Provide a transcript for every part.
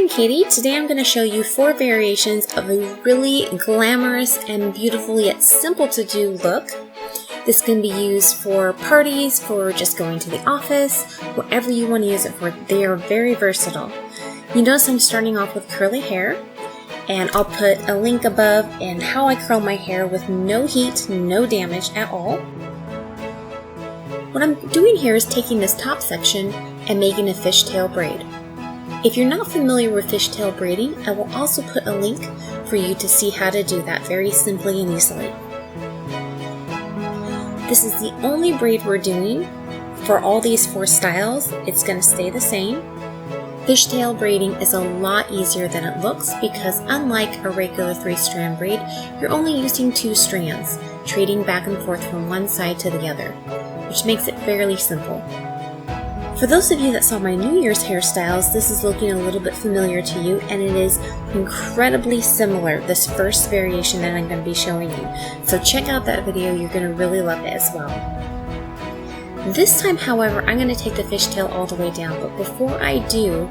I'm Katie. Today I'm going to show you 4 variations of a really glamorous and beautiful yet simple to do look. This can be used for parties, for just going to the office, whatever you want to use it for. They are very versatile. You notice I'm starting off with curly hair, and I'll put a link above and how I curl my hair with no heat, no damage at all. What I'm doing here is taking this top section and making a fishtail braid. If you're not familiar with fishtail braiding, I will also put a link for you to see how to do that very simply and easily. This is the only braid we're doing for all these 4 styles. It's going to stay the same. Fishtail braiding is a lot easier than it looks because unlike a regular 3-strand braid, you're only using 2 strands, trading back and forth from one side to the other, which makes it fairly simple. For those of you that saw my New Year's hairstyles, this is looking a little bit familiar to you, and it is incredibly similar, this first variation that I'm going to be showing you. So check out that video, you're going to really love it as well. This time, however, I'm going to take the fishtail all the way down, but before I do,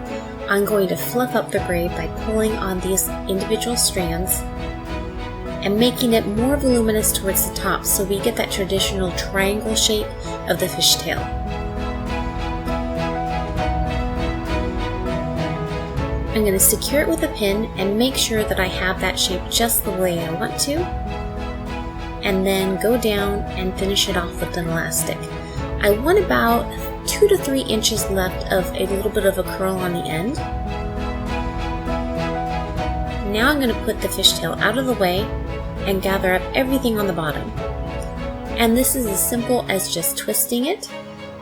I'm going to fluff up the braid by pulling on these individual strands and making it more voluminous towards the top so we get that traditional triangle shape of the fishtail. I'm going to secure it with a pin and make sure that I have that shape just the way I want to, and then go down and finish it off with an elastic. I want about 2 to 3 inches left of a little bit of a curl on the end. Now I'm going to put the fishtail out of the way and gather up everything on the bottom. And this is as simple as just twisting it.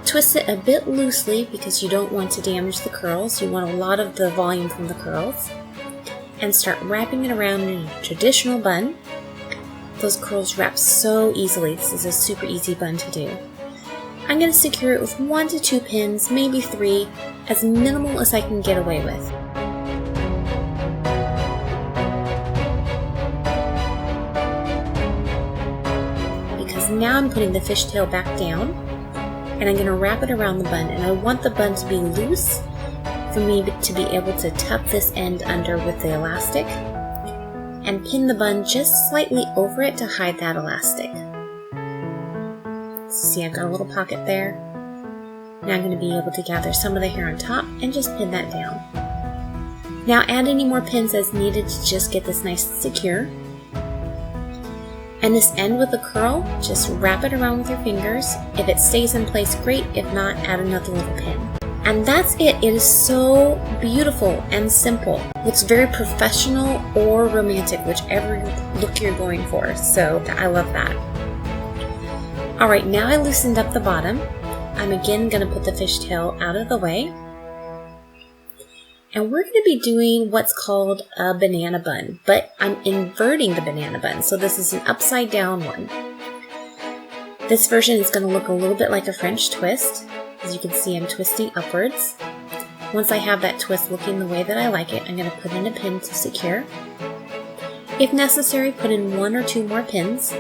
Twist it a bit loosely because you don't want to damage the curls. You want a lot of the volume from the curls. And start wrapping it around in a traditional bun. Those curls wrap so easily. This is a super easy bun to do. I'm going to secure it with 1 to 2 pins, maybe 3, as minimal as I can get away with. Because now I'm putting the fishtail back down, and I'm going to wrap it around the bun, and I want the bun to be loose for me to be able to tuck this end under with the elastic and pin the bun just slightly over it to hide that elastic. See, I've got a little pocket there. Now I'm going to be able to gather some of the hair on top and just pin that down. Now add any more pins as needed to just get this nice and secure. And this end with the curl, just wrap it around with your fingers. If it stays in place, great. If not, add another little pin. And that's it. It is so beautiful and simple. Looks very professional or romantic, whichever look you're going for. So I love that. Alright, now I loosened up the bottom. I'm again going to put the fishtail out of the way. And we're going to be doing what's called a banana bun, but I'm inverting the banana bun, so this is an upside down one. This version is going to look a little bit like a French twist. As you can see, I'm twisting upwards. Once I have that twist looking the way that I like it, I'm going to put in a pin to secure. If necessary, put in 1 or 2 more pins.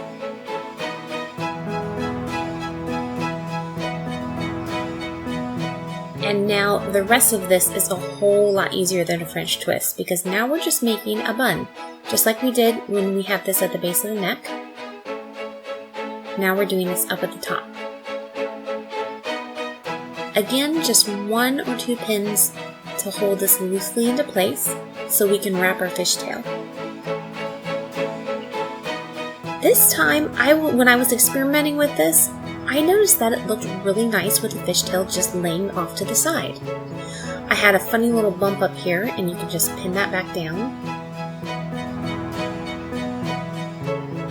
And now the rest of this is a whole lot easier than a French twist because now we're just making a bun, just like we did when we had this at the base of the neck. Now we're doing this up at the top. Again, just 1 or 2 pins to hold this loosely into place so we can wrap our fishtail. This time, when I was experimenting with this, I noticed that it looked really nice with the fishtail just laying off to the side. I had a funny little bump up here, and you can just pin that back down.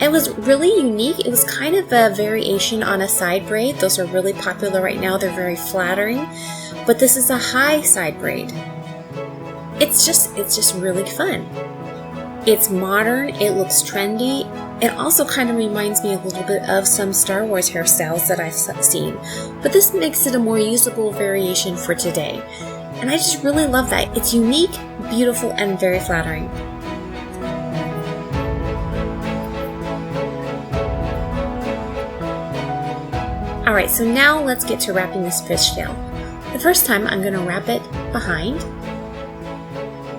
It was really unique. It was kind of a variation on a side braid. Those are really popular right now. They're very flattering, but this is a high side braid. It's just really fun. It's modern, it looks trendy. It also kind of reminds me a little bit of some Star Wars hairstyles that I've seen, but this makes it a more usable variation for today. And I just really love that. It's unique, beautiful, and very flattering. Alright, so now let's get to wrapping this fishtail. The first time I'm going to wrap it behind,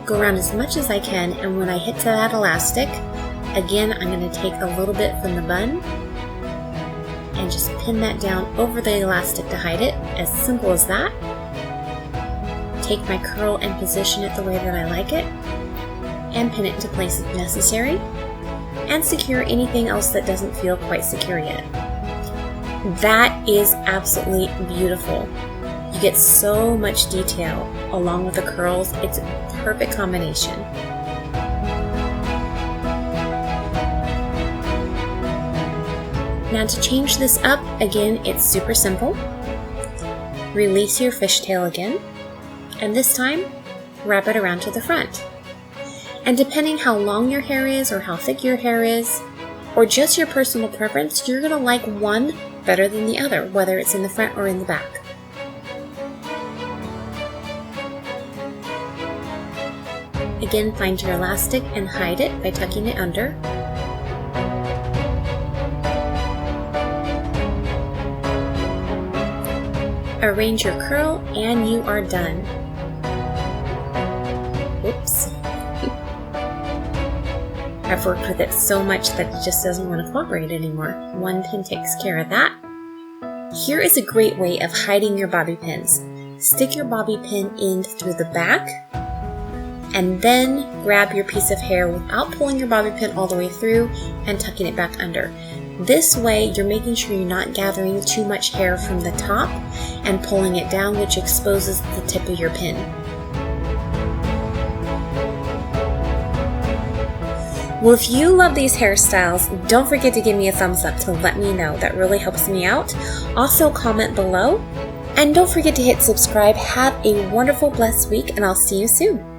go around as much as I can, and when I hit to that elastic, again, I'm going to take a little bit from the bun and just pin that down over the elastic to hide it, as simple as that. Take my curl and position it the way that I like it, and pin it into place if necessary, and secure anything else that doesn't feel quite secure yet. That is absolutely beautiful. You get so much detail along with the curls. It's a perfect combination. Now to change this up, again, it's super simple. Release your fishtail again, and this time, wrap it around to the front. And depending how long your hair is, or how thick your hair is, or just your personal preference, you're gonna like one better than the other, whether it's in the front or in the back. Again, find your elastic and hide it by tucking it under. Arrange your curl and you are done. Oops. I've worked with it so much that it just doesn't want to cooperate anymore. One pin takes care of that. Here is a great way of hiding your bobby pins. Stick your bobby pin in through the back, and then grab your piece of hair without pulling your bobby pin all the way through and tucking it back under. This way, you're making sure you're not gathering too much hair from the top and pulling it down, which exposes the tip of your pin. Well, if you love these hairstyles, don't forget to give me a thumbs up to let me know. That really helps me out. Also, comment below. And don't forget to hit subscribe. Have a wonderful, blessed week, and I'll see you soon.